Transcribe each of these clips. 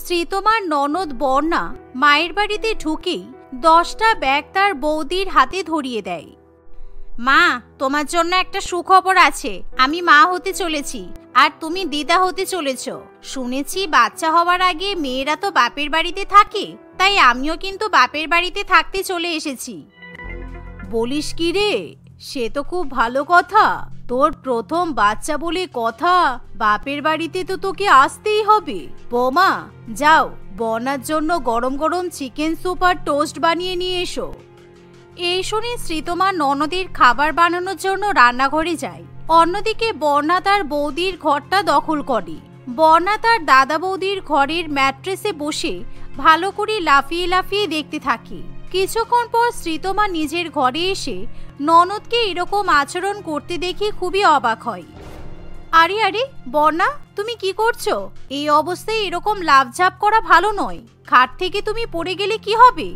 শ্রীতমার ননদ বর্ণা মায়ের বাড়িতে ঢুকেই 10টা ব্যাগ তার বৌদির হাতে ধরিয়ে দেয়। মা, তোমার জন্য একটা সুখবর আছে। আমি মা হতে চলেছি আর তুমি দিদা হতে চলেছ। শুনেছি বাচ্চা হওয়ার আগে মেয়েরা তো বাপের বাড়িতে থাকে, তাই আমিও কিন্তু বাপের বাড়িতে থাকতে চলে এসেছি। বলিস কি রে? সে তো খুব ভালো কথা। তোর প্রথম বাচ্চা বলে কথা, বাপের বাড়িতে তো তোকে আসতেই হবে। বৌমা, যাও বর্ণার জন্য গরম গরম চিকেন স্যুপ আর টোস্ট বানিয়ে নিয়ে এসো। এই শুনে শ্রীতমা ননদের খাবার বানানোর জন্য রান্নাঘরে যায়। অন্যদিকে বর্ণা তার বৌদির ঘরটা দখল করে। বর্ণা তার দাদা বৌদির ঘরের ম্যাট্রেসে বসে ভালো করে লাফিয়ে লাফিয়ে দেখতে থাকে। কিছুক্ষণ পর শ্রীতমা নিজের ঘরে এসে ননদকে এরকম আচরণ করতে দেখে খুবই অবাক হয়। আরে আরে বর্ণা, তুমি কি করছো? এই অবস্থায় এরকম লাফঝাপ করা ভালো নয়। খাট থেকে তুমি পড়ে গেলে কি হবে?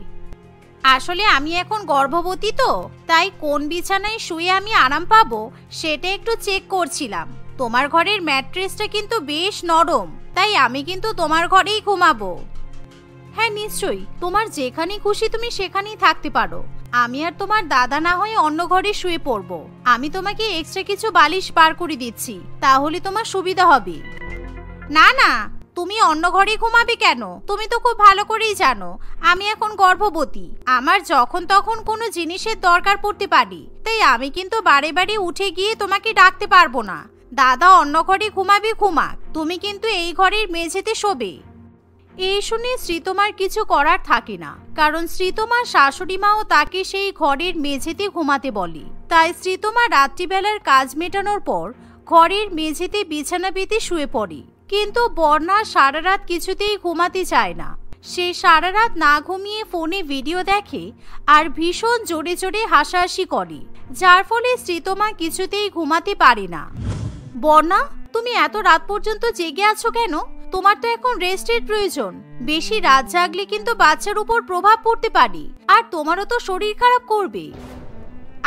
আসলে আমি এখন গর্ভবতী, তো তাই কোন বিছানায় শুয়ে আমি আরাম পাবো সেটা একটু চেক করছিলাম। তোমার ঘরের ম্যাট্রেসটা কিন্তু বেশ নরম, তাই আমি কিন্তু তোমার ঘরেই ঘুমাবো। হ্যাঁ নিশ্চয়ই, তোমার যেখানে খুশি তুমি সেখানেই থাকতে পারো। আমি আর তোমার দাদা না হয়ে অন্য ঘরে শুয়ে পড়বো। আমি তোমাকে এক্সট্রা কিছু বালিশ বার করে দিচ্ছি, তাহলে তোমার সুবিধা হবে। না না, তুমি অন্য ঘরে ঘুমাবে কেন? তুমি তো খুব ভালো করেই জানো আমি এখন গর্ভবতী। আমার যখন তখন কোনো জিনিসের দরকার পড়তে পারে, তাই আমি কিন্তু বারে বারে উঠে গিয়ে তোমাকে ডাকতে পারবো না। দাদা অন্য ঘরে ঘুমাবে ঘুমাক, তুমি কিন্তু এই ঘরের মেঝেতে শোবে। এই শুনে শ্রীতমার কিছু করার থাকে না, কারণ শ্রীতমার শাশুড়ি মাও তাকে সেই ঘরের মেঝেতে ঘুমাতে বলে। তাই শ্রীতমা রাত্রিবেলার কাজ মেটানোর পর ঘরের মেঝেতে বিছানা পেতে শুয়ে পড়ে। কিন্তু বর্ণা সারা রাত কিছুতেই ঘুমাতে চায় না। সে সারা রাত না ঘুমিয়ে ফোনে ভিডিও দেখে আর ভীষণ জোরে জোরে হাসাহাসি করে, যার ফলে শ্রীতমা কিছুতেই ঘুমাতে পারে না। বর্ণা, তুমি এত রাত পর্যন্ত জেগে আছো কেন? তোমার তো এখন রেস্টের প্রয়োজন। বেশি রাত জাগলে কিন্তু বাচ্চার উপর প্রভাব পড়তে পারে, আর তোমারও তো শরীর খারাপ করবে।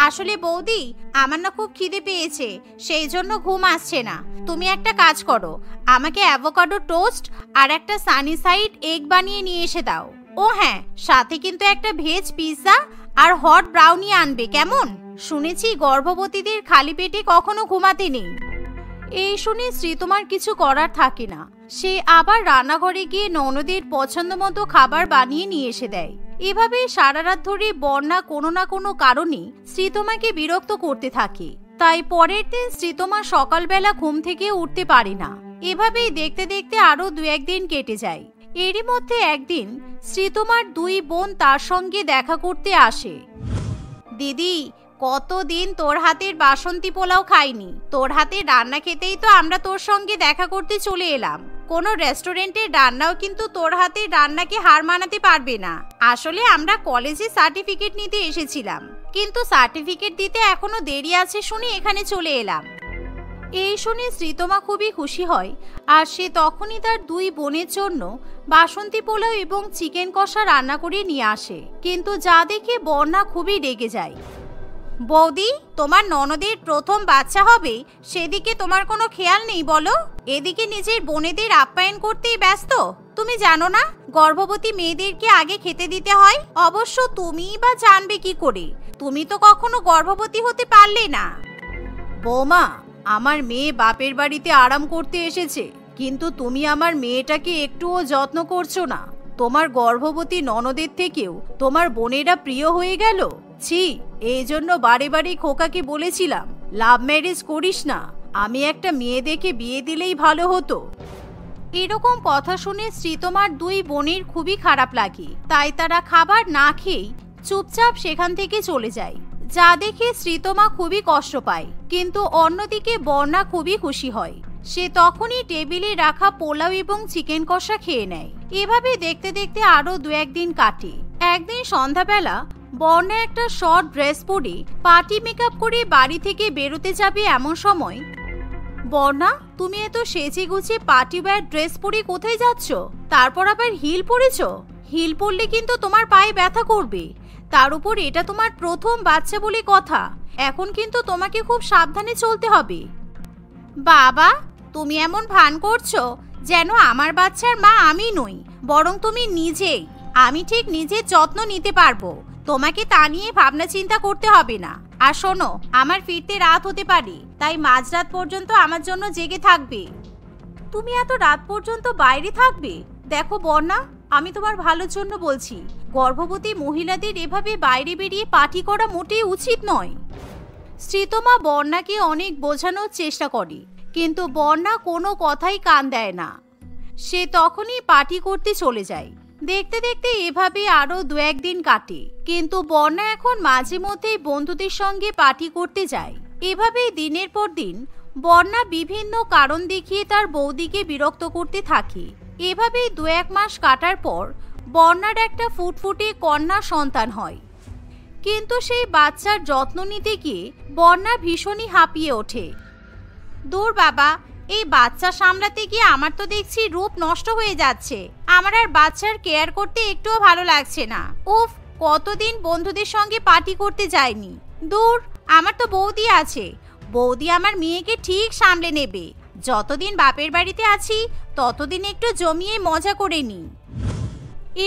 আসলে বৌদি, আমার না খুব খিদে পেয়েছে, সেই জন্য ঘুম আসছে না। তুমি একটা কাজ করো, আমাকে অ্যাভোকাডো টোস্ট আর একটা সানি সাইড এগ বানিয়ে নিয়ে এসে দাও। ও হ্যাঁ, সাথে কিন্তু একটা ভেজ পিৎজা আর হট ব্রাউনি আনবে, কেমন? শুনেছি গর্ভবতীদের খালি পেটে কখনো ঘুমাতে নেই। এই শুনে শ্রীতমার কিছু করার থাকে না। সে আবার রান্নাঘরে গিয়ে ননদের পছন্দ মতো খাবার বানিয়ে নিয়ে এসে দেয়। এভাবে সারা রাত ধরে বর্ণা কোনো না কোনো কারণে শ্রীতমাকে বিরক্ত করতে থাকে। তাই পরের দিন শ্রীতমা সকালবেলা ঘুম থেকে উঠতে পারে না। এভাবেই দেখতে দেখতে আরো 2-1 দিন কেটে যায়। এরই মধ্যে একদিন শ্রীতমার 2 বোন তার সঙ্গে দেখা করতে আসে। দিদি, কতদিন তোর হাতের বাসন্তী পোলাও খাইনি। তোর হাতের রান্না খেতেই তো আমরা তোর সঙ্গে দেখা করতে চলে এলাম। কোনো রেস্টুরেন্টের রান্নাও কিন্তু তোর হাতের রান্নাকে হার মানাতে পারবে না। আসলে আমরা কলেজে সার্টিফিকেট নিতে এসেছিলাম, কিন্তু সার্টিফিকেট দিতে এখনো দেরি আছে শুনে এখানে চলে এলাম। এই শুনে শ্রীতমা খুবই খুশি হয়, আর সে তখনই তার 2 বোনের জন্য বাসন্তী পোলাও এবং চিকেন কষা রান্না করে নিয়ে আসে। কিন্তু যা দেখে বর্ণা খুবই রেগে যায়। বৌদি, তোমার ননদের প্রথম বাচ্চা হবে, সেদিকে তোমার কোনো খেয়াল নেই বলো? এদিকে নিজের বোনেদের আপ্যায়ন করতেই ব্যস্ত। তুমি জানো না গর্ভবতী মেয়েদেরকে আগে খেতে দিতে হয়? অবশ্য তুমিই বা জানবে কি করে? তুমি তো কখনো গর্ভবতী হতে পারলে না। বৌমা, আমার মেয়ে বাপের বাড়িতে আরাম করতে এসেছে, কিন্তু তুমি আমার মেয়েটাকে একটুও যত্ন করছো না। তোমার গর্ভবতী ননদের থেকেও তোমার বোনেরা প্রিয় হয়ে গেল। ছি, এই জন্য বারে বারে খোকাকে বলেছিলাম লাভ ম্যারেজ করিস না, আমি একটা মেয়ে দেখে বিয়ে দিলেই ভালো হতো। এরকম কথা শুনে শ্রীতমার 2 বোনের খুবই খারাপ লাগে। তাই তারা খাবার না খেয়েই চুপচাপ সেখান থেকে চলে যায়, যা দেখে শ্রীতমা খুবই কষ্ট পায়। কিন্তু অন্যদিকে বর্ণা খুবই খুশি হয়। সে তখনই টেবিলে রাখা পোলাও এবং চিকেন কষা খেয়ে নেয়। এভাবে দেখতে দেখতে আরো 2-1 দিন কাটে। একদিন সন্ধ্যাবেলা বর্ণা একটা শর্ট ড্রেস পরে পার্টি মেকআপ করে বাড়ি থেকে বেরোতে যাবে। এমন সময়, বর্ণা, তুমি এত সেজে গুছে পার্টি ওয়্যার ড্রেস পরে কোথায় যাচ্ছ? তারপর আবার হিল পরেছ? হিল পরলে কিন্তু তোমার পায়ে ব্যথা করবে। তার উপর এটা তোমার প্রথম বাচ্চা বলে কথা, এখন কিন্তু তোমাকে খুব সাবধানে চলতে হবে। বাবা, তুমি এমন ভান করছো যেন আমার বাচ্চার মা আমি নই। বরং তুমি নিজেই। আমি ঠিক নিজের যত্ন নিতে পারবো, তোমাকে তা নিয়ে ভাবনা চিন্তা করতে হবে না। আর শোনো, আমার ফিরতে রাত হতে পারে, তাই মাঝরাত পর্যন্ত আমার জন্য জেগে থাকবে। তুমি এত রাত পর্যন্ত বাইরে থাকবে? দেখো বর্ণা, আমি তোমার ভালোর জন্য বলছি, গর্ভবতী মহিলাদের এভাবে বাইরে বেরিয়ে পার্টি করা মোটেই উচিত নয়। শ্রীতমা বর্ণাকে অনেক বোঝানোর চেষ্টা করে, কিন্তু বর্ণা কোনো কথাই কান দেয় না। সে তখনই পার্টি করতে চলে যায়। দেখতে দেখতে এভাবে আরো 2-1 দিন কাটে, কিন্তু বর্ণা এখন মাঝে মধ্যেই বন্ধুদের সঙ্গে পার্টি করতে যায়। এভাবেই দিনের পর দিন বর্ণা বিভিন্ন কারণ দেখিয়ে তার বৌদিকে বিরক্ত করতে থাকে। এভাবেই 2-1 মাস কাটার পর বর্ণার একটা ফুটফুটে কন্যা সন্তান হয়। কিন্তু সেই বাচ্চার যত্ন নিতে গিয়ে বর্ণা ভীষণই হাঁপিয়ে ওঠে। দূর বাবা, এই বাচ্চা সামলাতে গিয়ে আমার তো দেখছি রূপ নষ্ট হয়ে যাচ্ছে। আমার আর বাচ্চার কেয়ার করতে একটুও ভালো লাগছে না। উফ, কতদিন বন্ধুদের সঙ্গে পার্টি করতে যায়নি। দূর, আমার তো বৌদি আছে, বৌদি আমার মেয়েকে ঠিক সামলে নেবে। যতদিন বাপের বাড়িতে আছি ততদিন একটু জমিয়ে মজা করে নি।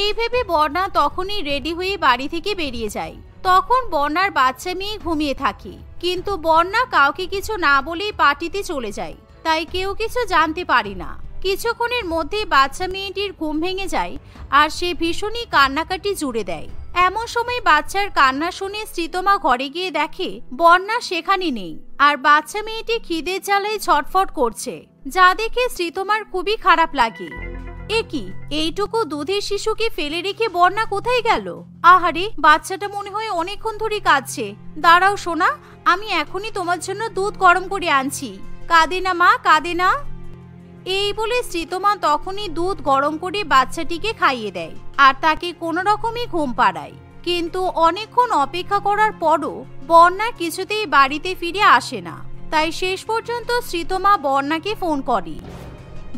এই ভেবে বর্ণা তখনই রেডি হয়ে বাড়ি থেকে বেরিয়ে যায়। তখন বর্ণার বাচ্চা মেয়ে ঘুমিয়ে থাকে, কিন্তু বর্ণা কাউকে কিছু না বলেই পার্টিতে চলে যায়, তাই কেউ কিছু জানতে পারে না। কিছুক্ষণের মধ্যে বাচ্চা মেয়েটির ঘুম ভেঙে যায় আর সে ভীষণই কান্নাকাটি জুড়ে দেয়। এমন সময় বাচ্চার কান্না শুনে শ্রীতমা ঘরে গিয়ে দেখে বর্ণা সেখানে নেই, আর বাচ্চা মেয়েটি খিদের জ্বালায় ছটফট করছে, যা দেখে শ্রীতমার খুবই খারাপ লাগে। এ কি, এইটুকু দুধের শিশুকে ফেলে রেখে বর্ণা কোথায় গেল? আহারে, বাচ্চাটা মনে হয় অনেকক্ষণ ধরে কাঁদছে। দাঁড়াও সোনা, আমি এখনই তোমার জন্য দুধ গরম করে আনছি। কাঁদে না মা, কাঁদে না। এই বলে শ্রীতমা তখনই দুধ গরম করে বাচ্চাটিকে খাইয়ে দেয় আর তাকে কোনো রকমই ঘুম পাড়ায়। কিন্তু অনেকক্ষণ অপেক্ষা করার পরও বর্ণা কিছুতেই বাড়িতে ফিরে আসে না। তাই শেষ পর্যন্ত শ্রীতমা বর্ণাকে ফোন করে।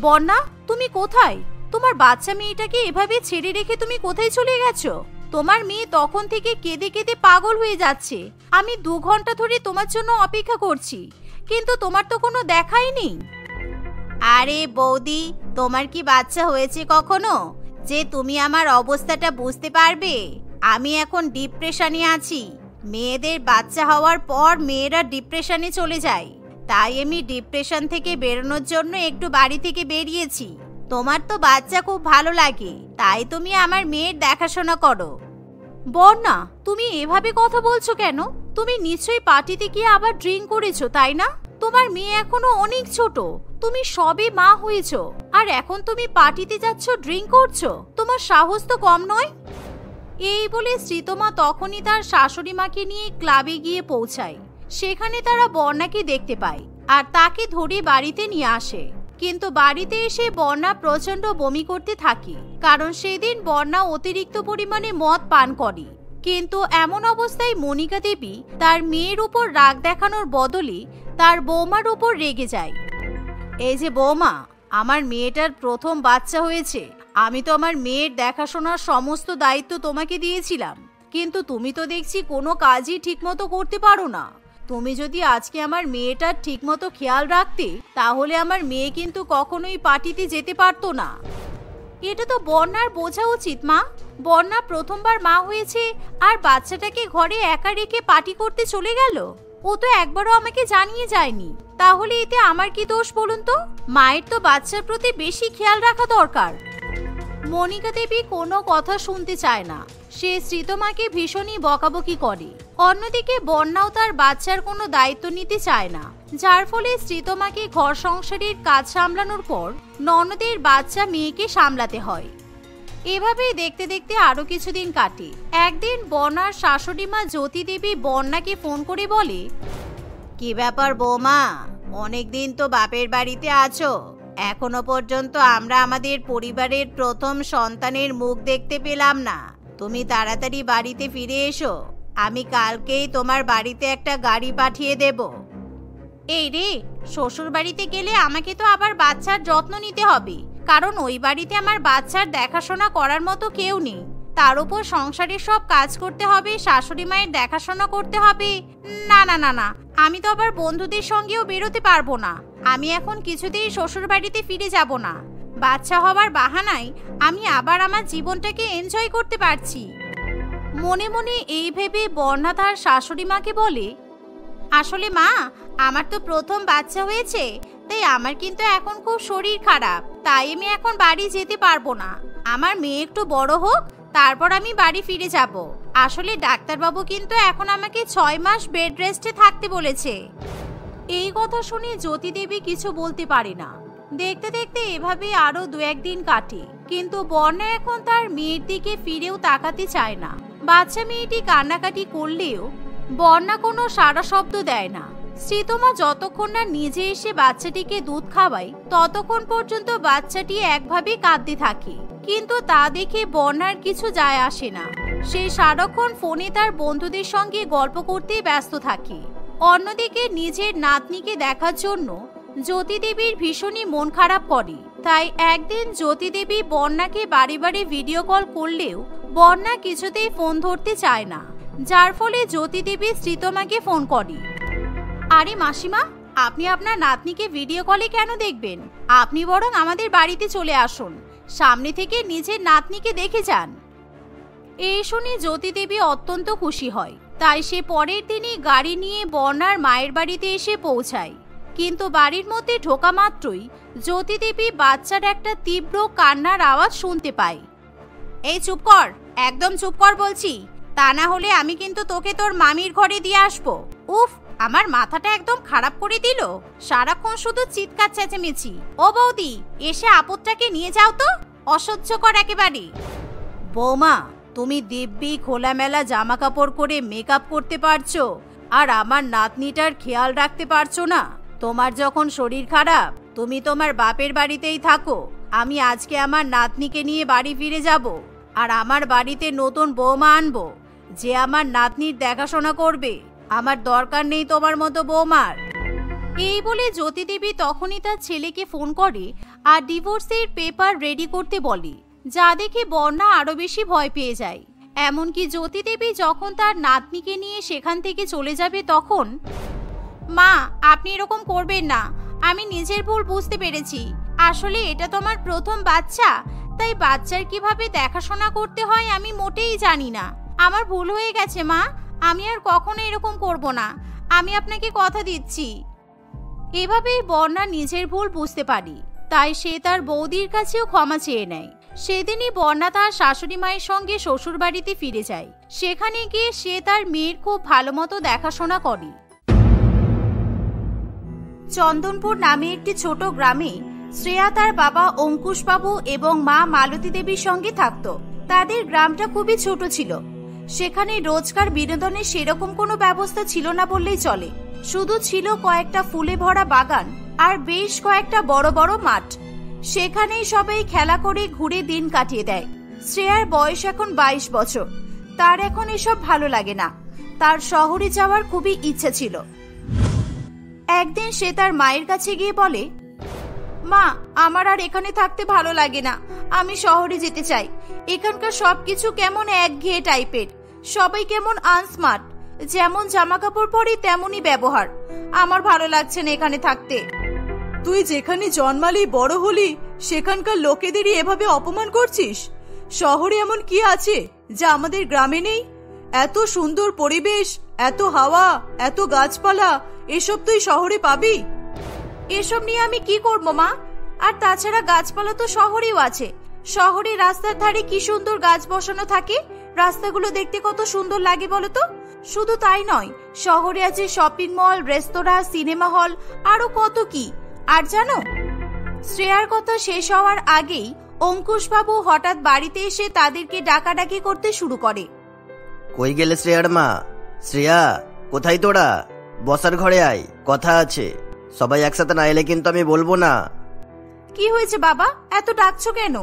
বর্ণা, তুমি কোথায়? তোমার বাচ্চা মেয়েটাকে এভাবে ছেড়ে রেখে তুমি কোথায় চলে গেছো? তোমার মেয়ে তখন থেকে কেঁদে কেঁদে পাগল হয়ে যাচ্ছে। আমি 2 ঘন্টা ধরে তোমার জন্য অপেক্ষা করছি, কিন্তু তোমার তো কোনো দেখাই নেই। আরে বৌদি, তোমার কি বাচ্চা হয়েছে কখনো যে তুমি আমার অবস্থাটা বুঝতে পারবে? আমি এখন ডিপ্রেশনে আছি। মেয়েদের বাচ্চা হওয়ার পর মেয়েরা ডিপ্রেশনে চলে যায়, তাই আমি ডিপ্রেশন থেকে বেরোনোর জন্য একটু বাড়ি থেকে বেরিয়েছি। তোমার তো বাচ্চা খুব ভালো লাগে, তাই তুমি আমার মেয়ের দেখাশোনা করো। বর্ণা, তুমি এভাবে কথা বলছো কেন? তুমি নিশ্চয়ই পার্টিতে গিয়ে আবার ড্রিঙ্ক করেছো, তাই না? তোমার মেয়ে এখনো অনেক ছোট, তুমি সবে মা হয়েছো, আর এখন তুমি পার্টিতে যাচ্ছ, ড্রিঙ্ক করছো? তোমার সাহস তো কম নয়। এই বলে শ্রীতমা তখনই তার শাশুড়ি মাকে নিয়ে ক্লাবে গিয়ে পৌঁছায়। সেখানে তারা বর্ণাকে দেখতে পায় আর তাকে ধরে বাড়িতে নিয়ে আসে। কিন্তু বাড়িতে এসে বর্ণা প্রচন্ড বমি করতে থাকে, কারণ সেদিন বর্ণা অতিরিক্ত পরিমাণে মদ পান করে। কিন্তু এমন অবস্থায় মনিকা দেবী তার মেয়ের উপর রাগ দেখানোর বদলে তার বৌমার উপর রেগে যায়। এই যে বৌমা, আমার মেয়েটার প্রথম বাচ্চা হয়েছে। আমি তো আমার মেয়ের দেখাশোনার সমস্ত দায়িত্ব তোমাকে দিয়েছিলাম, কিন্তু তুমি তো দেখছি কোনো কাজই ঠিকমতো করতে পারো না। তুমি যদি আজকে আমার মেয়েটার ঠিকমতো খেয়াল রাখতে, তাহলে আমার মেয়ে কিন্তু কখনোই পার্টিতে যেতে পারতো না। এটা তো বর্ণার বোঝা উচিত মা। বর্ণা প্রথমবার মা হয়েছে আর বাচ্চাটাকে ঘরে একা রেখে পার্টি করতে চলে গেল। ও তো একবারও আমাকে জানিয়ে যায়নি। তাহলে এতে আমার কি দোষ বলুন তো? মায়ের তো বাচ্চার প্রতি বেশি খেয়াল রাখা দরকার। মনিকা দেবী কোনো কথা শুনতে চায় না। সে শ্রীতমাকে ভীষণই বকাবকি করে। অন্যদিকে বর্ণাও তার বাচ্চার কোনো দায়িত্ব নিতে চায় না, যার ফলে শ্রীতমাকে ঘর সংসারের কাজ সামলানোর পর ননদের বাচ্চা মেয়েকে সামলাতে হয়। এভাবেই দেখতে দেখতে আরো কিছুদিন কাটে। একদিন বর্ণার শাশুড়ি মা জ্যোতি দেবী বর্ণাকে ফোন করে বলে, কি ব্যাপার বৌমা, অনেকদিন তো বাপের বাড়িতে আছো, এখনো পর্যন্ত আমরা আমাদের পরিবারের প্রথম সন্তানের মুখ দেখতে পেলাম না। তুমি তাড়াতাড়ি বাড়িতে ফিরে এসো, আমি কালকেই তোমার বাড়িতে একটা গাড়ি পাঠিয়ে দেব। এই রে, শ্বশুর বাড়িতে গেলে আমাকে তো আবার বাচ্চার যত্ন নিতে হবে, কারণ ওই বাড়িতে আমার বাচ্চার দেখাশোনা করার মতো কেউ নেই। তার উপর সংসারের সব কাজ করতে হবে, শাশুড়ি মায়ের দেখাশোনা করতে হবে। না না না না, আমি তো আবার বন্ধুদের সঙ্গেও বেরোতে পারবো না। আমি এখন কিছুতেই শ্বশুর বাড়িতে ফিরে যাব না। বাচ্চা হওয়ার বাহানায় আমি আবার আমার জীবনটাকে এনজয় করতে পারছি। মনে মনে এই ভেবে বর্ণা তার শাশুড়ি মাকে বলে, আসলে মা, আমার তো প্রথম বাচ্চা হয়েছে, তাই আমার কিন্তু এখন খুব শরীর খারাপ, তাই আমি এখন বাড়ি যেতে পারবো না। আমার মেয়ে একটু বড় হোক, তারপর আমি বাড়ি ফিরে যাব। আসলে ডাক্তারবাবু কিন্তু এখন আমাকে 6 মাস বেড রেস্টে থাকতে বলেছে। এই কথা শুনে জ্যোতি দেবী কিছু বলতে পারে না। দেখতে দেখতে এভাবে আরো 2-1 দিন কাটে, কিন্তু বর্ণা এখন তার মেয়ের দিকে ফিরেও তাকাতে চায় না। বাচ্চা মেয়েটি কান্নাকাটি করলেও বর্ণা কোনো সাড়া শব্দ দেয় না। শ্রীতমা যতক্ষণ না নিজে এসে বাচ্চাটিকে দুধ খাওয়ায়, ততক্ষণ পর্যন্ত বাচ্চাটি একভাবে কাঁদতে থাকে, কিন্তু তা দেখে বর্ণার কিছু যায় আসে না। সে সারাক্ষণ ফোনে তার বন্ধুদের সঙ্গে গল্প করতেই ব্যস্ত থাকে। অন্যদিকে নিজের নাতনিকে দেখার জন্য জ্যোতি দেবীর ভীষণই মন খারাপ করে। তাই একদিন জ্যোতি দেবী বর্ণাকে বাড়ি বাড়ি ভিডিও কল করলেও বর্ণা কিছুতেই ফোন ধরতে চায় না, যার ফলে জ্যোতি দেবী শ্রীতমাকে ফোন করে। আরে মাসিমা, আপনি আপনার নাতনিকে ভিডিও কলে কেন দেখবেন? আপনি বরং আমাদের বাড়িতে চলে আসুন, সামনে থেকে নিজের নাতনিকে দেখে যান। এই শুনে জ্যোতি দেবী অত্যন্ত খুশি হয়। তাই সে পরের দিনই গাড়ি নিয়ে বর্ণার মায়ের বাড়িতে এসে পৌঁছায়। কিন্তু বাড়ির মধ্যে ঢোকা মাত্রই জ্যোতি দেবী বাচ্চার একটা তীব্র কান্নার আওয়াজ শুনতে পায়। এই চুপ কর, একদম চুপ কর বলছি, তা না হলে আমি কিন্তু তোকে তোর মামির ঘরে দিয়ে আসবো। উফ, আমার মাথাটা একদম খারাপ করে দিল, সারাক্ষণ শুধু চিৎকার চেঁচামেচি। ও বৌদি, এসে আপদটাকে নিয়ে যাও তো, অসহ্যকর একেবারে। বৌমা, তুমি দিব্যি খোলামেলা জামা কাপড় করে মেকআপ করতে পারছো, আর আমার নাতনিটার খেয়াল রাখতে পারছো না? তোমার যখন শরীর খারাপ, তুমি তোমার বাপের বাড়িতেই থাকো। আমি আজকে আমার নাতনিকে নিয়ে বাড়ি ফিরে যাব, আর আমার বাড়িতে নতুন বৌমা আনবো, যে আমার নাতনির দেখাশোনা করবে। আমার দরকার নেই তোমার মতো বৌমার। এই বলে জ্যোতি দেবী তখনই তার ছেলেকে ফোন করে আর ডিভোর্সের পেপার রেডি করতে বলে, যা দেখে বর্ণা আরো বেশি ভয় পেয়ে যায়। এমনকি জ্যোতি দেবী যখন তার নাতনিকে নিয়ে সেখান থেকে চলে যাবে তখন, মা, আপনি এরকম করবেন না, আমি নিজের ভুল বুঝতে পেরেছি। আসলে এটা তো আমার প্রথম বাচ্চা, তাই বাচ্চার কিভাবে দেখাশোনা করতে হয় আমি মোটেই জানি না। আমার ভুল হয়ে গেছে মা, আমি আর কখনো এরকম করব না, আমি আপনাকে কথা দিচ্ছি। এভাবেই বর্ণা নিজের ভুল বুঝতে পারি, তাই সে তার বৌদির কাছেও ক্ষমা চেয়ে নেয়। সেদিনই বর্ণা তার শাশুড়ি মায়ের সঙ্গে শ্বশুর বাড়িতে ফিরে যায়। সেখানে গিয়ে সে তার মেয়ের খুব ভালো মতো দেখাশোনা করে। চন্দনপুর নামে একটি ছোট গ্রামে শ্রেয়া তার বাবা অঙ্কুশ বাবু এবং মা মালতী দেবীর সঙ্গে থাকত। তাদের গ্রামটা খুবই ছোট ছিল। সেখানে রোজকার বিনোদনের সেরকম কোনো ব্যবস্থা ছিল না বললেই চলে। শুধু ছিল কয়েকটা ফুলে ভরা বাগান আর বেশ কয়েকটা বড় বড় মাঠ। সেখানেই সবাই খেলা করে ঘুরে দিন কাটিয়ে দেয়। শ্রেয়ার বয়স এখন 22 বছর। তার এখন এসব ভালো লাগে না। তার শহরে যাওয়ার খুবই ইচ্ছে ছিল। একদিন সে তার মায়ের কাছে গিয়ে বলে, মা, আমার আর এখানে থাকতে ভালো লাগে না, আমি শহরে যেতে চাই। এখানকার সবকিছু কেমন একঘেয়ে টাইপের, সবাই কেমন আনস্মার্ট, যেমন জামা কাপড় পরে তেমনই ব্যবহার। আমার ভালো লাগছে না এখানে থাকতে। তুই যেখানে জন্মালি বড় হলি, সেখানকার লোকেদেরই এভাবে অপমান করছিস? শহরে এমন কি আছে যা আমাদের গ্রামে নেই? এত সুন্দর পরিবেশ, এত হাওয়া, এত গাছপালা, এসব তুই শহরে পাবি? এসব নিয়ে আমি কি করবো মা? আর তাছাড়া গাছপালা তো শহরেও আছে। শহরে রাস্তার ধারে কি সুন্দর গাছ বসানো থাকে, রাস্তাগুলো দেখতে কত সুন্দর লাগে বলতো। শুধু তাই নয়, শহরে আছে শপিং মল, রেস্তোরাঁ, সিনেমা হল, আরো কত কি। আর জানো, শ্রেয়ার কথা শেষ হওয়ার আগেই অঙ্কুশ বাবু হঠাৎ বাড়িতে এসে তাদেরকে ডাকাডাকি করতে শুরু করে। কই গেলে শ্রেয়ার মা? শ্রেয়া, কোথায় তোরা? বসার ঘরে আয়, কথা আছে। সবাই একসাথে না এলে কিন্তু আমি বলবো না। কি হয়েছে বাবা, এত ডাকছো কেন?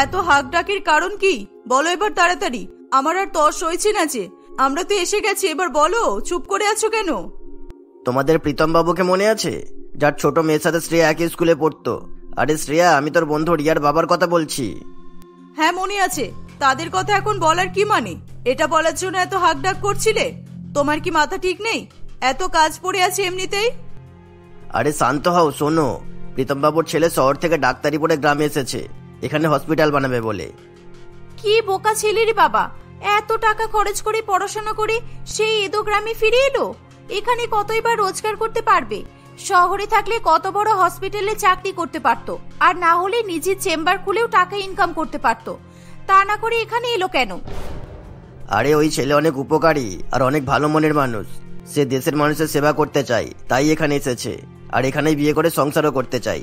এত হাক ডাকের কারণ কি বলো এবার তাড়াতাড়ি। আমার আর তর সইছে না যে, আমরা তো এসে গেছি, এবার বলো, চুপ করে আছো কেন? তোমাদের প্রীতম বাবুকে মনে আছে, যার ছোট মেয়ের সাথে শ্রেয়া একই স্কুলে পড়তো? আরে শ্রেয়া, আমি তোর বন্ধু রিয়ার বাবার কথা বলছি। হ্যাঁ মনে আছে। তাদের কথা এখন বলার কি মানে? এটা বলার জন্য এত হাক ডাক করছিলে? তোমার কি মাথা ঠিক নেই? এত কাজ পড়ে আছে এমনিতেই। আরে শান্ত হও, শোনো। প্রীতমবাবুর ছেলে শহর থেকে ডাক্তারি পড়ে গ্রামে এসেছে, এখানে হসপিটাল বানাবে বলে। কি বোকা ছেলে রে বাবা, এত টাকা খরচ করে পড়াশোনা করে সেই এদো গ্রামে ফিরে এলো। এখানে কতই বা রোজগার করতে পারবে? শহরে থাকলে কত বড় হসপিটালে চাকরি করতে পারতো, আর না হলে নিজের চেম্বার খুলেও টাকা ইনকাম করতে পারতো। তা না করে এখানে এলো কেন? আরে ওই ছেলে অনেক উপকারী আর অনেক ভালো মনের মানুষ। সে দেশের মানুষের সেবা করতে চায়, তাই এখানে এসেছে। আর এখানেই বিয়ে করে সংসারও করতে চাই।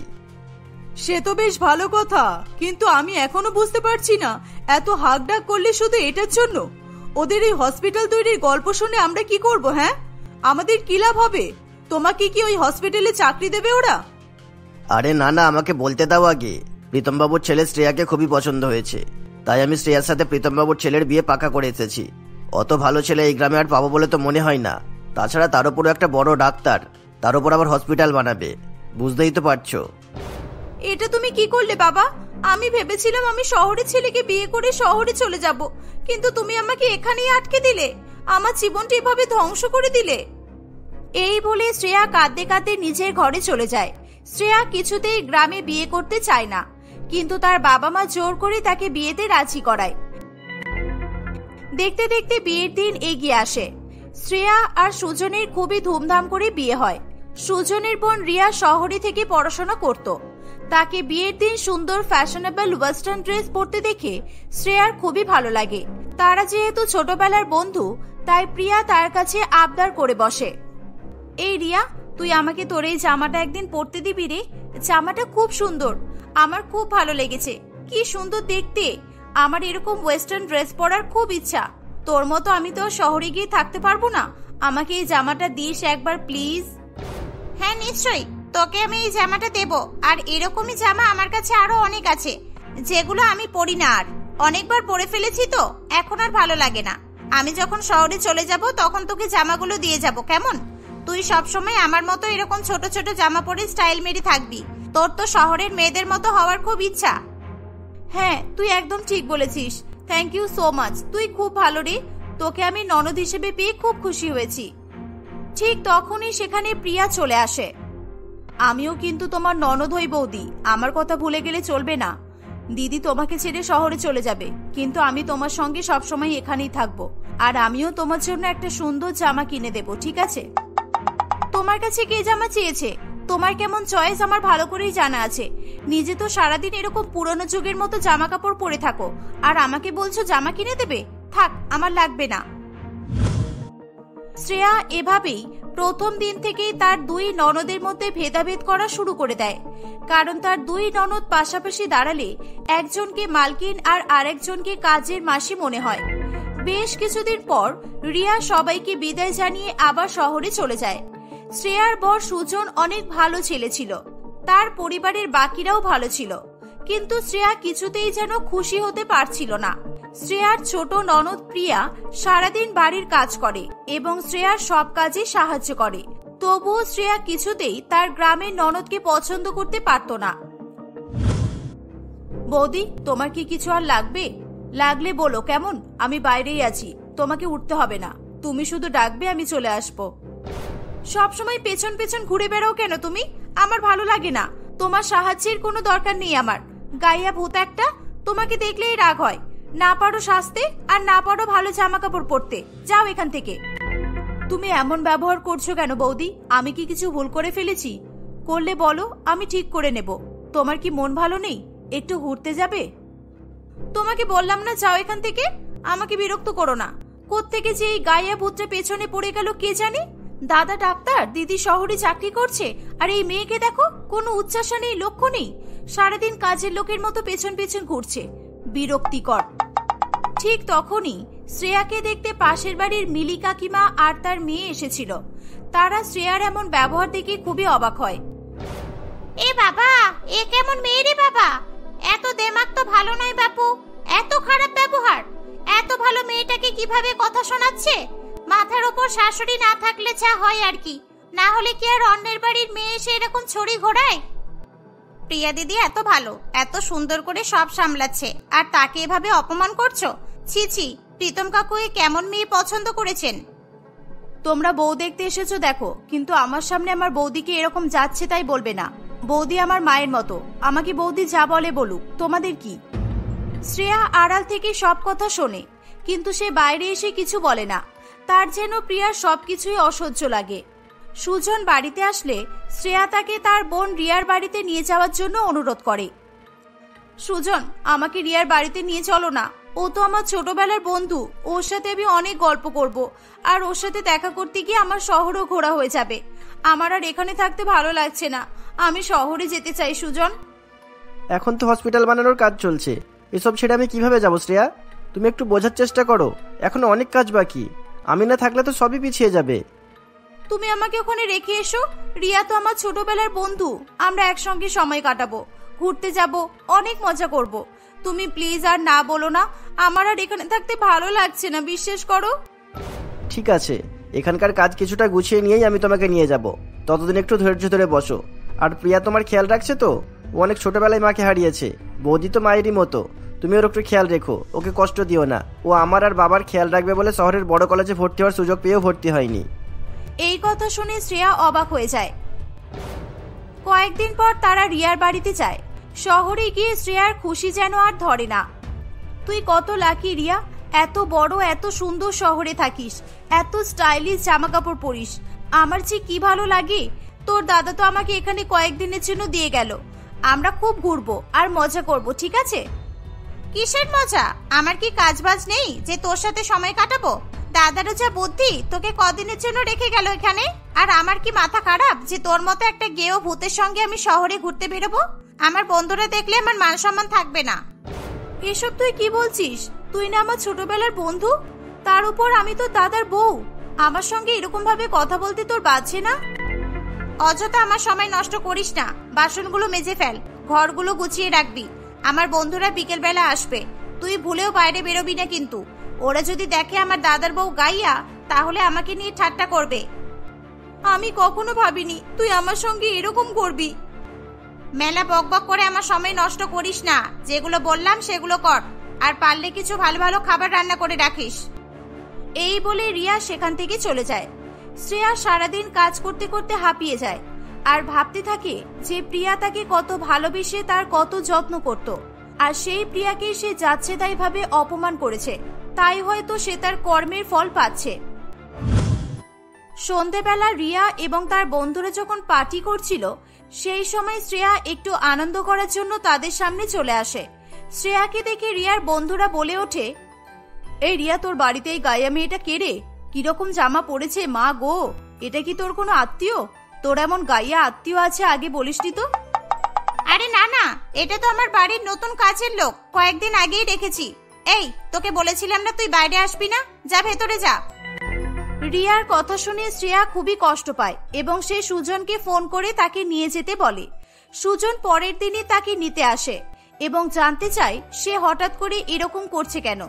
সে তো বেশ ভালো কথা, কিন্তু আমি এখনো বুঝতে পারছি না এত হাকডাক করলে শুধু এটার জন্য? ওদের এই হসপিটাল তৈরির গল্প শুনে আমরা কি করব? হ্যাঁ, আমাদের কি লাভ হবে? তোমাকে কি ওই হসপিটালে চাকরি দেবে ওরা? আরে না না, আমাকে বলতে দাও আগে। প্রীতমবাবুর ছেলে শ্রেয়াকে খুবই পছন্দ হয়েছে, তাই আমি শ্রেয়ার সাথে প্রীতমবাবুর ছেলের বিয়ে পাকা করে এসেছি। অত ভালো ছেলে এই গ্রামে আর পাবো বলে তো মনে হয় না। তাছাড়া তার উপর একটা বড় ডাক্তার, তার উপর আবার হসপিটাল বানাবে, বুঝতেই তো পারছো। এটা তুমি কি করলে বাবা? আমি ভেবেছিলাম আমি শহরের ছেলেকে বিয়ে করে শহরে চলে যাব, কিন্তু তুমি আমাকে এখানেই আটকে দিলে, আমার জীবনটা এভাবে ধ্বংস করে দিলে। এই বলে শ্রেয়া কাঁদতে কাঁদতে নিজের ঘরে চলে যায়। শ্রেয়া কিছুতেই গ্রামে বিয়ে করতে চায় না, কিন্তু তার বাবা মা জোর করে তাকে বিয়েতে রাজি করায়। দেখতে দেখতে বিয়ের দিন এগিয়ে আসে। শ্রেয়া আর সুজনের খুবই ধুমধাম করে বিয়ে হয়। সুজনের বোন রিয়া শহরে থেকে পড়াশোনা করত। তাকে বিয়ের দিন সুন্দর ফ্যাশনেবল ওয়েস্টার্ন ড্রেস পরতে দেখে শ্রেয়ার খুবই ভালো লাগে। তারা যেহেতু ছোটবেলার বন্ধু, তাই প্রিয়া তার কাছে আবদার করে বসে, এই রিয়া, তুই আমাকে তোর এই জামাটা একদিন পরতে দিবি রে? জামাটা খুব সুন্দর, আমার খুব ভালো লেগেছে, কি সুন্দর দেখতে। আমার এরকম ওয়েস্টার্ন ড্রেস পরার খুব ইচ্ছা। তোর মতো আমি তো শহরে গিয়ে থাকতে পারবো না, আমাকে এই জামাটা দিস একবার প্লিজ। হ্যাঁ নিশ্চয়ই, তোকে আমি এই জামাটা দেব। আর এরকমই জামা আমার কাছে আরো অনেক আছে, যেগুলো আমি পরি না, আর অনেকবার পরে ফেলেছি, তো এখন আর ভালো লাগে না। আমি যখন শহরে চলে যাব তখন তোকে জামাগুলো দিয়ে যাব, কেমন? তুই সবসময় আমার মতো এরকম ছোট ছোট জামা পরে স্টাইল মেরে থাকবি। তোর তো শহরের মেয়েদের মতো হওয়ার খুব ইচ্ছা। হ্যাঁ, তুই একদম ঠিক বলেছিস। থ্যাংক ইউ সো মাচ, তুই খুব ভালো রে। তোকে আমি ননদ হিসেবে পেয়ে খুব খুশি হয়েছি। ঠিক তখনই সেখানে প্রিয়া চলে আসে। আমিও কিন্তু তোমার ননদ হই বৌদি, আমার কথা ভুলে গেলে চলবে না। দিদি তোমাকে ছেড়ে শহরে চলে যাবে, কিন্তু আমি তোমার সঙ্গে সবসময় এখানেই থাকবো। আর আমিও তোমার জন্য একটা সুন্দর জামা কিনে দেব, ঠিক আছে? তোমার কাছে কে জামা চেয়েছে? তোমার কেমন চয়েস আমার ভালো করেই জানা আছে। নিজে তো সারাদিন এরকম পুরনো যুগের মতো জামা কাপড় পরে থাকো, আর আমাকে বলছো জামা কিনে দেবে? থাক, আমার লাগবে না। শ্রেয়া এভাবেই প্রথম দিন থেকেই তার দুই ননদের মধ্যে ভেদাভেদ করা শুরু করে দেয়। কারণ তার দুই ননদ পাশাপাশি দাঁড়ালে একজনকে মালকিন আর আরেকজনকে কাজের মাসি মনে হয়। বেশ কিছুদিন পর রিয়া সবাইকে বিদায় জানিয়ে আবার শহরে চলে যায়। শ্রেয়ার বর সুজন অনেক ভালো ছেলে ছিল, তার পরিবারের বাকিরাও ভালো ছিল, কিন্তু শ্রেয়া কিছুতেই যেন খুশি হতে পারছিল না। শ্রেয়ার ছোট ননদ প্রিয়া সারাদিন বাড়ির কাজ করে এবং শ্রেয়ার সব কাজে সাহায্য করে, তবুও শ্রেয়া কিছুতেই তার গ্রামের ননদকে পছন্দ করতে পারত না। বৌদি, তোমার কি কিছু আর লাগবে? লাগলে বলো, কেমন? আমি বাইরেই আছি, তোমাকে উঠতে হবে না, তুমি শুধু ডাকবে, আমি চলে আসবো। সবসময় পেছন পেছন ঘুরে বেড়াও কেন তুমি? আমার ভালো লাগে না, তোমার সাহায্যের কোনো দরকার নেই আমার। গাইয়া ভূত একটা, তোমাকে দেখলেই রাগ হয়। না পারো সাজতে, আর না পারো ভালো জামা কাপড় পরতে, যাও এখান থেকে। তুমি এমন ব্যবহার করছো কেন বৌদি? আমি কি কিছু ভুল করে ফেলেছি? করলে বলো, আমি ঠিক করে নেব। তোমার কি মন ভালো নেই? একটু ঘুরতে যাবে? তোমাকে বললাম না যাও এখান থেকে, আমাকে বিরক্ত করো না। কোত্থেকে যে এই গাইয়া ভূতটা পেছনে পড়ে গেল কে জানে। দাদা ডাক্তার, দিদি শহরে চাকরি করছে, আর এই মেয়েকে দেখো, কোনো উচ্চাসা নেই, লক্ষ্য নেই, সারাদিন কাজের লোকের মতো পেছন পেছন ঘুরছে, বিরক্তিকর। ঠিক তখনই শ্রেয়াকে দেখতে পাশের বাড়ির মিলি কাকিমা আর তার মেয়ে এসেছিল। তারা শ্রেয়ার এমন ব্যবহার দেখে খুবই অবাক হয়। এ বাবা, এ কেমন মেয়ে রে বাবা? এত দেমাগ তো ভালো নয় বাপু, এত খারাপ ব্যবহার। এত ভালো মেয়েটাকে কিভাবে কথা শোনাচ্ছে? মাথার ওপর শাশুড়ি না থাকলে যা হয় আর কি, না হলে কি আর অন্যের বাড়ির মেয়ে এসে এরকম ছড়ি ঘোড়ায়? প্রিয়া দিদি এত ভালো, এত সুন্দর করে সব সামলাচ্ছে, আর তাকে এভাবে অপমান করছো? ছি ছি, প্রীতম কাকু এ কেমন মেয়ে পছন্দ করেছেন? তোমরা বউ দেখতে এসেছো দেখো, কিন্তু আমার সামনে আমার বৌদিকে এরকম যাচ্ছে তাই বলবে না। বৌদি আমার মায়ের মতো, আমাকে বৌদি যা বলে বলুক, তোমাদের কি? শ্রেয়া আড়াল থেকে সব কথা শোনে, কিন্তু সে বাইরে এসে কিছু বলে না। তার যেন প্রিয়ার সবকিছুই অসহ্য লাগে। সুজন বাড়িতে আসলে শ্রেয়া তাকে তার বোন রিয়ার বাড়িতে নিয়ে যাওয়ার জন্য অনুরোধ করে। সুজন, আমাকে রিয়ার বাড়িতে নিয়ে চলো না, ও তো আমার ছোটবেলার বন্ধু, ওর সাথে আমি অনেক গল্প করব, আর ওর সাথে দেখা করতে গিয়ে আমার শহরও ঘোরা হয়ে যাবে। আমার আর এখানে থাকতে ভালো লাগছে না, আমি শহরে যেতে চাই। সুজন, এখন তো হসপিটাল বানানোর কাজ চলছে, এসব ছেড়ে আমি কিভাবে যাব শ্রেয়া? তুমি একটু বোঝার চেষ্টা করো, এখনো অনেক কাজ বাকি। আমি না থাকলে তো সবই পিছিয়ে যাবে। তুমি আমাকে ওখানে রেখে এসো। রিয়া তো আমার ছোটবেলার বন্ধু, আমরা একসঙ্গে সময় কাটাবো, ঘুরতে যাব, অনেক মজা করব। তুমি প্লিজ আর না বলো না, আমার আর এখানে থাকতে ভালো লাগছে না, বিশ্বাস করো। ঠিক আছে, এখানকার কাজ কিছুটা গুছিয়ে নিয়েই আমি তোমাকে নিয়ে যাব। ততদিন একটু ধৈর্য ধরে বসো। আর প্রিয়া তোমার খেয়াল রাখছে তো? ও অনেক ছোটবেলায় মাকে হারিয়েছে, বৌদি তো মায়েরই মতো। তুমি ওর একটু খেয়াল রেখো, ওকে কষ্ট দিও না। ও আমার আর বাবার খেয়াল রাখবে বলে শহরের বড় কলেজে ভর্তি হওয়ার সুযোগ পেয়েও ভর্তি হয়নি। এই কথা শুনে শ্রেয়া অবাক হয়ে যায়। কয়েকদিন পর তারা রিয়ার বাড়িতে যায়। শহরে গিয়ে শ্রেয়ার খুশি যেন আর ধরে না। তুই কত লাকি রিয়া, এত বড় এত সুন্দর শহরে থাকিস, এত স্টাইলিশ জামা কাপড় পরিস। আমার যে কি ভালো লাগে। তোর দাদা তো আমাকে এখানে কয়েকদিনের জন্য দিয়ে গেল। আমরা খুব ঘুরবো আর মজা করব, ঠিক আছে? কিসের মজা? আমার কি কাজবাজ নেই যে তোর সাথে সময় কাটাবো? দাদারও যা বুদ্ধি, তোকে কদিনের জন্য রেখে গেল এখানে। আর আমার কি মাথা খারাপ যে তোর মতো একটা গেও ভূতের সঙ্গে আমি শহরে ঘুরতে বেরোবো? আমার বন্ধুরা দেখলে আমার মান সম্মান থাকবে না। এসব তুই কি বলছিস? তুই না আমার ছোটবেলার বন্ধু, তার উপর আমি তো দাদার বউ। আমার সঙ্গে এরকম ভাবে কথা বলতে তোর বাজছে না? অযথা আমার সময় নষ্ট করিস না। বাসনগুলো মেজে ফেল, ঘরগুলো গুছিয়ে রাখবি। আমার বন্ধুরা বিকেলবেলা আসবে, তুই ভুলেও বাইরে বেরোবি না কিন্তু। ওরা যদি দেখে আমার দাদার বউ গাইয়া, তাহলে আমাকে নিয়ে ঠাট্টা করবে। আমি কখনো ভাবিনি তুই আমার সঙ্গে এরকম করবি। মেলা বকবক করে আমার সময় নষ্ট করিস না। যেগুলো বললাম সেগুলো কর, আর পারলে কিছু ভালো ভালো খাবার রান্না করে রাখিস। এই বলে রিয়া সেখান থেকে চলে যায়। শ্রেয়া সারাদিন কাজ করতে করতে হাঁপিয়ে যায়, আর ভাবতে থাকে যে প্রিয়া তাকে কত ভালোবেসে তার কত যত্ন করত, আর সেই প্রিয়াকে সে যাচ্ছে তাই ভাবে অপমান করেছে। তাই হয়তো সে তার কর্মের ফল পাচ্ছে। সন্ধেবেলা রিয়া এবং তার বন্ধুরা যখন পার্টি করছিল, সেই সময় শ্রেয়া একটু আনন্দ করার জন্য তাদের সামনে চলে আসে। শ্রেয়াকে দেখে রিয়ার বন্ধুরা বলে ওঠে, এই রিয়া, তোর বাড়িতে এই গায়া মেয়েটা কে রে? কিরকম জামা পরেছে, মা গো! এটা কি তোর কোনো আত্মীয়? তোর এমন গাইয়া আত্মীয় আছে, আগে বলিসনি তো? আরে না না, এটা তো আমার বাড়ির নতুন কাজের লোক, কয়েকদিন আগেই রেখেছি। এই, তোকে বলেছিলাম না তুই বাইরে আসবি না? যা ভেতরে যা। রিয়ার কথা শুনে শ্রেয়া খুবই কষ্ট পায় এবং সে সুজনকে ফোন করে তাকে নিয়ে যেতে বলে। সুজন পরের দিনই তাকে নিতে আসে এবং জানতে চায় সে হঠাৎ করে এরকম করছে কেন।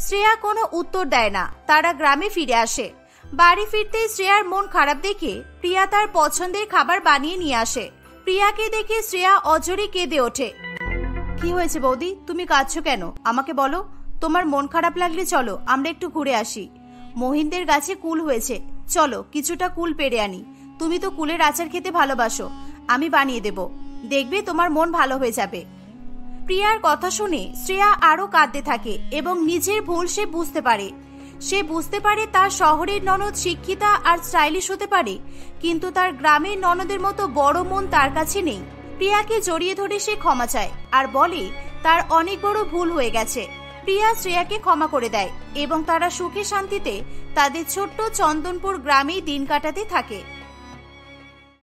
শ্রেয়া কোনো উত্তর দেয় না। তারা গ্রামে ফিরে আসে। বাড়ি ফিরতে শ্রেয়ার মন খারাপ দেখে প্রিয়া তার পছন্দের খাবার বানিয়ে নিয়ে আসে। প্রিয়াকে দেখে শ্রেয়া অজরে কেঁদে ওঠে। কি হয়েছে বৌদি, তুমি কাঁদছো কেন? আমাকে বলো। তোমার মন খারাপ লাগলে চলো আমরা একটু ঘুরে আসি। মহিনদের গাছে কুল হয়েছে, চলো কিছুটা কুল পেড়ে আনি। তুমি তো কুলের আচার খেতে ভালোবাসো, আমি বানিয়ে দেব, দেখবে তোমার মন ভালো হয়ে যাবে। প্রিয়ার কথা শুনে শ্রেয়া আরো কাঁদতে থাকে এবং নিজের ভুল সে বুঝতে পারে। সে বুঝতে পারে তার শহরের ননদ শিক্ষিতা আর স্টাইলিশ হতে পারে, কিন্তু তার গ্রামের ননদের মতো বড় মন তার কাছে নেই। প্রিয়াকে জড়িয়ে ধরে সে ক্ষমা চায় আর বলে তার অনেক বড় ভুল হয়ে গেছে। প্রিয়া শ্রেয়াকে ক্ষমা করে দেয় এবং তারা সুখে শান্তিতে তাদের ছোট্ট চন্দনপুর গ্রামেই দিন কাটাতে থাকে।